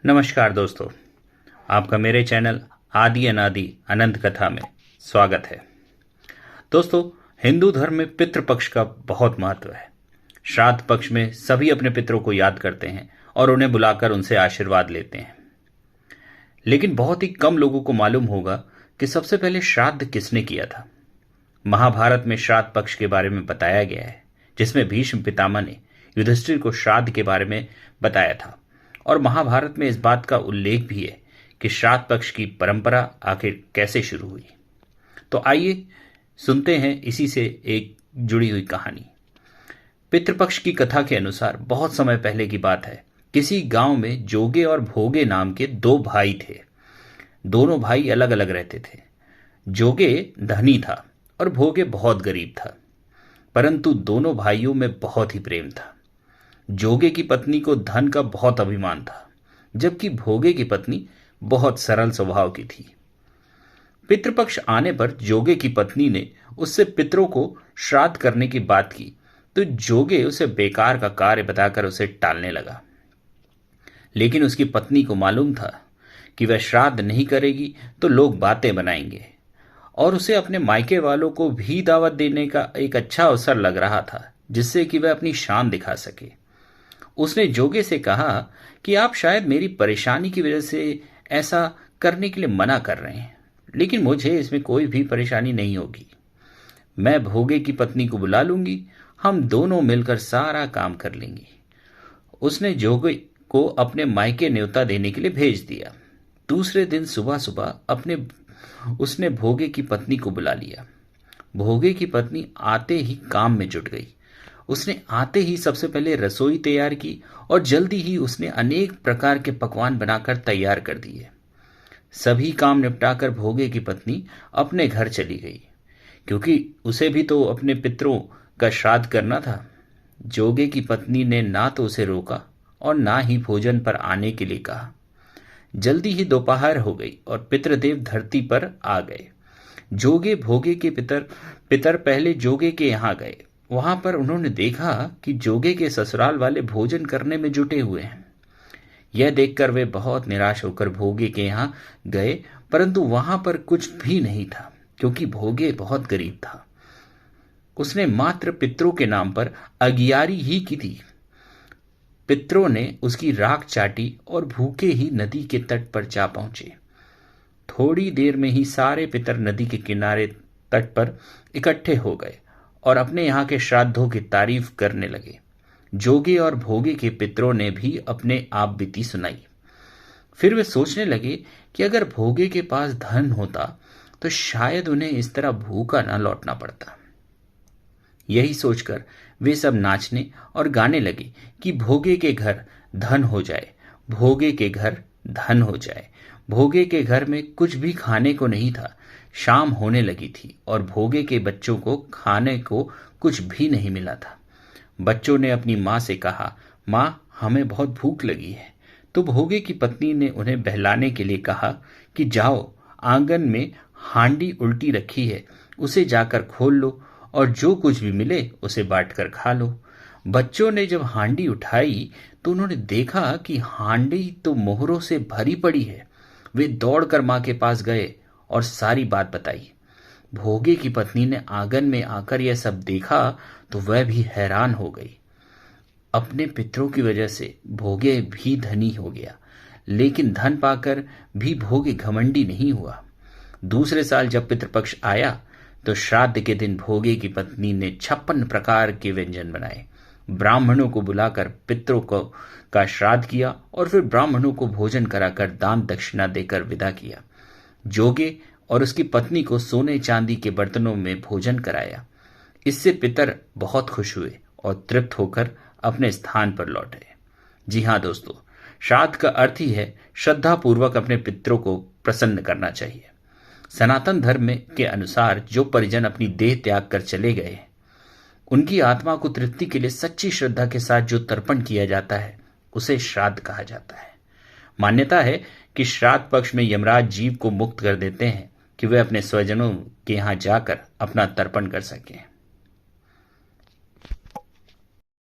नमस्कार दोस्तों, आपका मेरे चैनल आदि अनादि अनंत कथा में स्वागत है। दोस्तों, हिंदू धर्म में पितृपक्ष का बहुत महत्व है। श्राद्ध पक्ष में सभी अपने पितरों को याद करते हैं और उन्हें बुलाकर उनसे आशीर्वाद लेते हैं। लेकिन बहुत ही कम लोगों को मालूम होगा कि सबसे पहले श्राद्ध किसने किया था। महाभारत में श्राद्ध पक्ष के बारे में बताया गया है, जिसमें भीष्म पितामह ने युधिष्ठिर को श्राद्ध के बारे में बताया था। और महाभारत में इस बात का उल्लेख भी है कि श्राद्ध पक्ष की परंपरा आखिर कैसे शुरू हुई। तो आइए सुनते हैं इसी से एक जुड़ी हुई कहानी। पितृपक्ष की कथा के अनुसार बहुत समय पहले की बात है। किसी गांव में जोगे और भोगे नाम के दो भाई थे। दोनों भाई अलग अलग रहते थे। जोगे धनी था और भोगे बहुत गरीब था, परंतु दोनों भाइयों में बहुत ही प्रेम था। जोगे की पत्नी को धन का बहुत अभिमान था, जबकि भोगे की पत्नी बहुत सरल स्वभाव की थी। पितृपक्ष आने पर जोगे की पत्नी ने उससे पितरों को श्राद्ध करने की बात की, तो जोगे उसे बेकार का कार्य बताकर उसे टालने लगा। लेकिन उसकी पत्नी को मालूम था कि वह श्राद्ध नहीं करेगी तो लोग बातें बनाएंगे, और उसे अपने मायके वालों को भी दावत देने का एक अच्छा अवसर लग रहा था, जिससे कि वह अपनी शान दिखा सके। उसने जोगे से कहा कि आप शायद मेरी परेशानी की वजह से ऐसा करने के लिए मना कर रहे हैं, लेकिन मुझे इसमें कोई भी परेशानी नहीं होगी। मैं भोगे की पत्नी को बुला लूंगी, हम दोनों मिलकर सारा काम कर लेंगे। उसने जोगे को अपने मायके न्योता देने के लिए भेज दिया। दूसरे दिन सुबह सुबह उसने भोगे की पत्नी को बुला लिया। भोगे की पत्नी आते ही काम में जुट गई। उसने आते ही सबसे पहले रसोई तैयार की और जल्दी ही उसने अनेक प्रकार के पकवान बनाकर तैयार कर दिए। सभी काम निपटाकर भोगे की पत्नी अपने घर चली गई, क्योंकि उसे भी तो अपने पितरों का श्राद्ध करना था। जोगे की पत्नी ने ना तो उसे रोका और ना ही भोजन पर आने के लिए कहा। जल्दी ही दोपहर हो गई और पितृदेव धरती पर आ गए। जोगे भोगे के पितर पहले जोगे के यहाँ गए। वहां पर उन्होंने देखा कि जोगे के ससुराल वाले भोजन करने में जुटे हुए हैं। यह देखकर वे बहुत निराश होकर भोगे के यहाँ गए, परंतु वहां पर कुछ भी नहीं था, क्योंकि भोगे बहुत गरीब था। उसने मात्र पितरों के नाम पर अगियारी ही की थी। पितरों ने उसकी राख चाटी और भूखे ही नदी के तट पर जा पहुंचे। थोड़ी देर में ही सारे पितर नदी के किनारे तट पर इकट्ठे हो गए और अपने यहाँ के श्राद्धों की तारीफ करने लगे। जोगे और भोगे के पितरों ने भी अपने आप बीती सुनाई। फिर वे सोचने लगे कि अगर भोगे के पास धन होता तो शायद उन्हें इस तरह भूखा न लौटना पड़ता। यही सोचकर वे सब नाचने और गाने लगे कि भोगे के घर धन हो जाए, भोगे के घर धन हो जाए। भोगे के घर में कुछ भी खाने को नहीं था। शाम होने लगी थी और भोगे के बच्चों को खाने को कुछ भी नहीं मिला था। बच्चों ने अपनी माँ से कहा, माँ, हमें बहुत भूख लगी है। तो भोगे की पत्नी ने उन्हें बहलाने के लिए कहा कि जाओ, आंगन में हांडी उल्टी रखी है, उसे जाकर खोल लो और जो कुछ भी मिले उसे बांटकर खा लो। बच्चों ने जब हांडी उठाई तो उन्होंने देखा कि हांडी तो मोहरों से भरी पड़ी है। वे दौड़कर माँ के पास गए और सारी बात बताई। भोगे की पत्नी ने आंगन में आकर यह सब देखा तो वह भी हैरान हो गई। अपने पितरों की वजह से भोगे भी धनी हो गया, लेकिन धन पाकर भी भोगे घमंडी नहीं हुआ। दूसरे साल जब पितृपक्ष आया तो श्राद्ध के दिन भोगे की पत्नी ने 56 प्रकार के व्यंजन बनाए। ब्राह्मणों को बुलाकर पितरों का श्राद्ध किया और फिर ब्राह्मणों को भोजन कराकर दान दक्षिणा देकर विदा किया। जोगे और उसकी पत्नी को सोने चांदी के बर्तनों में भोजन कराया। इससे पितर बहुत खुश हुए और तृप्त होकर अपने स्थान पर लौटे। जी हाँ दोस्तों, श्राद्ध का अर्थ ही है श्रद्धा पूर्वक अपने पितरों को प्रसन्न करना चाहिए। सनातन धर्म के अनुसार जो परिजन अपनी देह त्याग कर चले गए, उनकी आत्मा को तृप्ति के लिए सच्ची श्रद्धा के साथ जो तर्पण किया जाता है उसे श्राद्ध कहा जाता है। मान्यता है कि श्राद्ध पक्ष में यमराज जीव को मुक्त कर देते हैं कि वे अपने स्वजनों के यहाँ जाकर अपना तर्पण कर सकें।